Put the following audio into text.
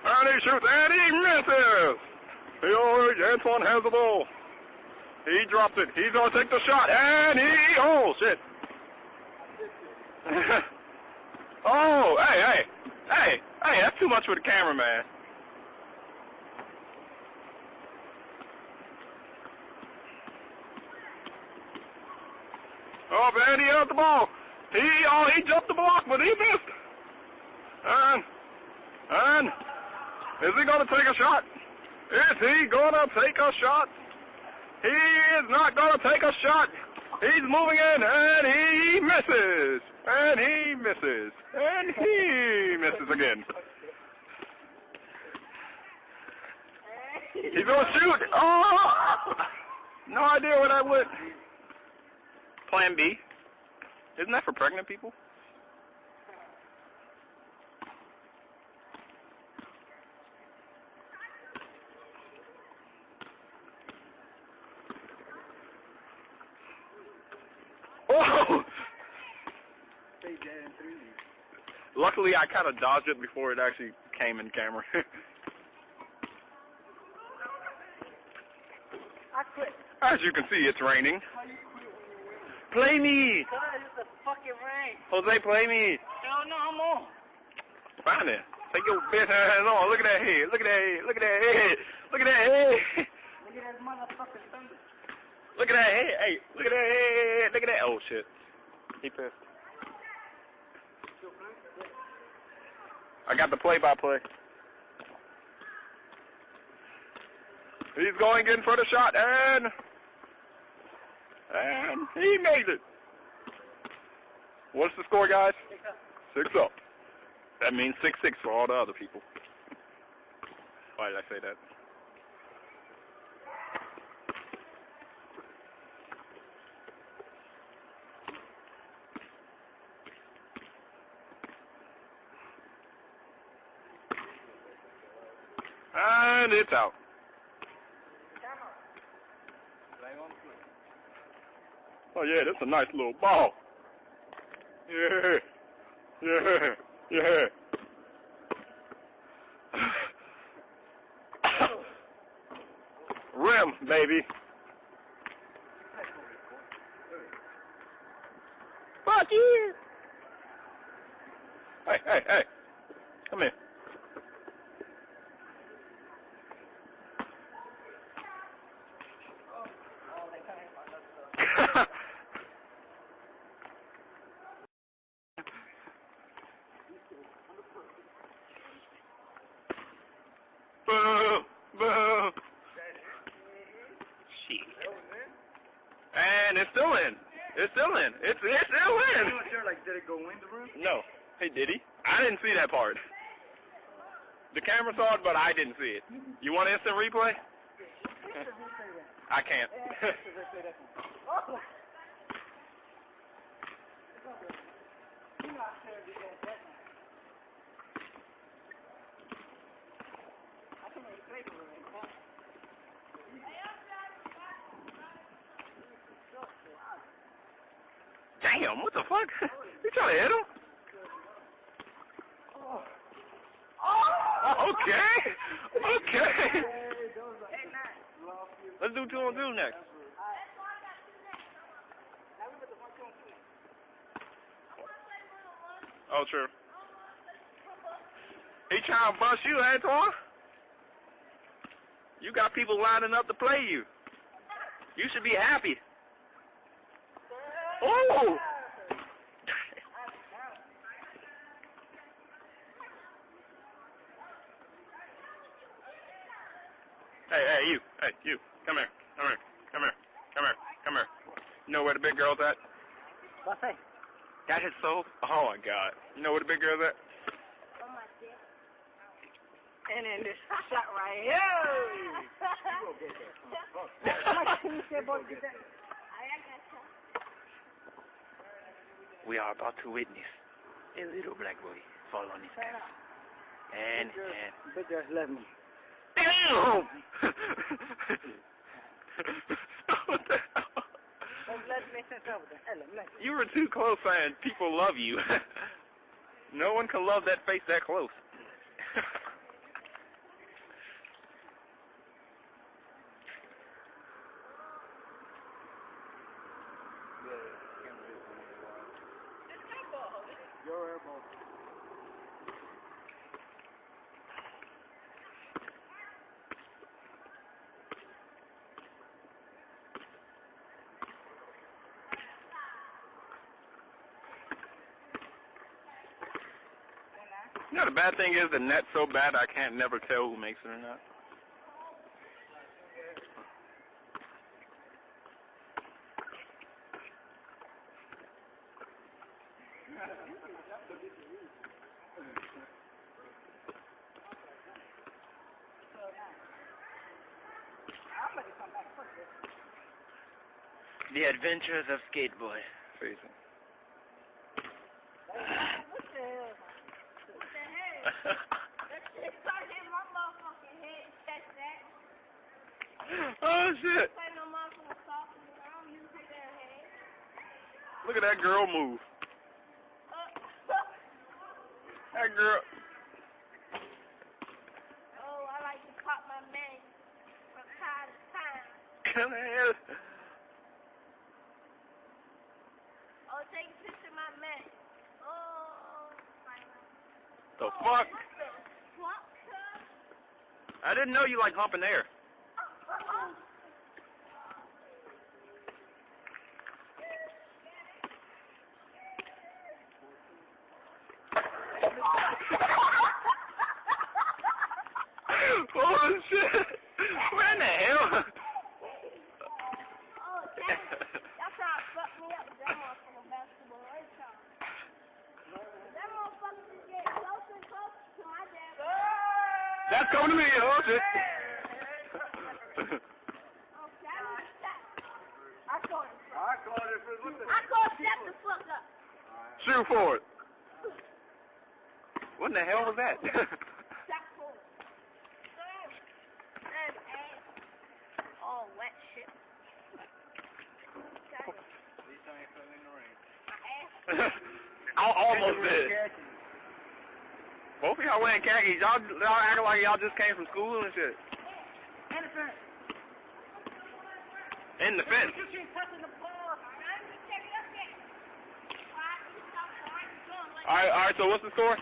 And he shoots and he misses. Antoine has the ball. He drops it. He's gonna take the shot and oh shit. Oh, hey, that's too much for the cameraman. Oh, man, he had the ball. He jumped the block, but he missed. And is he gonna take a shot? Is he gonna take a shot? He is not gonna take a shot. He's moving in, and he misses. And he misses. And he misses again. He's gonna shoot. Oh! No idea where that went. Plan B. Isn't that for pregnant people? Oh! Luckily, I kind of dodged it before it actually came in camera. I quit. As you can see, it's raining. Play me! It's the fucking rain. Jose, play me! Hell no, I'm on. Fine then. Take your bitch ass on. Look at that head. Look at that head. Look at that head. Look at that head. Look at that motherfucking thunder. Look at that head. Hey, look at that head. Look at that. Oh, shit. He pissed. I got the play-by-play. He's going in for the shot, and he made it. What's the score, guys? 6-up. That means 6-6 for all the other people. Why did I say that? And it's out. Oh yeah, that's a nice little ball. Yeah, yeah, yeah. Rim, baby. Fuck you. Hey. Come here. Boo! Shit. And it's still in. It's still in. It's still in. You were sure, like, did it go in the room? No. Hey, did he? I didn't see that part. The camera saw it, but I didn't see it. You want instant replay? I can't. Damn, what the fuck? You trying to hit him? Okay. Let's do 2-on-2 next. Oh, true. He trying to bust you, Antoine? You got people lining up to play you. You should be happy. Oh! Hey, you. Come here. You know where the big girl's at? What's that? Got his soul? Oh my God. You know where the big girl's at? On my dick. And then this shot right here. We are about to witness a little black boy fall on his ass. And Big girl left me. damn! What the hell? You were too close saying people love you. No one can love that face that close. Your airball. You know, the bad thing is the net's so bad I can't never tell who makes it or not. I'm ready to come back first. The Adventures of Skateboy. Facing. What the hell? What the hell? That shit started in my motherfucking head. That's that. Oh shit! Play no motherfucking soft and I don't even take that head. Look at that girl move. That girl. Oh, I like to pop my man from time to time. Come here. Oh, take a picture of my man. Oh, my The God. fuck? What the fuck, cuz? I didn't know you like humping air. Oh shit! Where in the hell? Oh, dang. Y'all trying to fuck me up with that motherfucking basketball. Every time. That motherfucker just get closer and closer to my dad. That's coming to me. Oh shit! Oh, that was a shot. I called it. I called it for listen. I called shut the fuck up. Shoot for it. What in the hell was that? Shot for it. That's ass. Oh, wet shit. At least I ain't putting in the rain. My ass. I almost did. Both of y'all wearing khakis. Y'all acting like y'all just came from school and shit. And the fence. In the fence. You keep touching the ball. I'm just checking up there. Alright, you stop. Alright, Alright, so what's the score?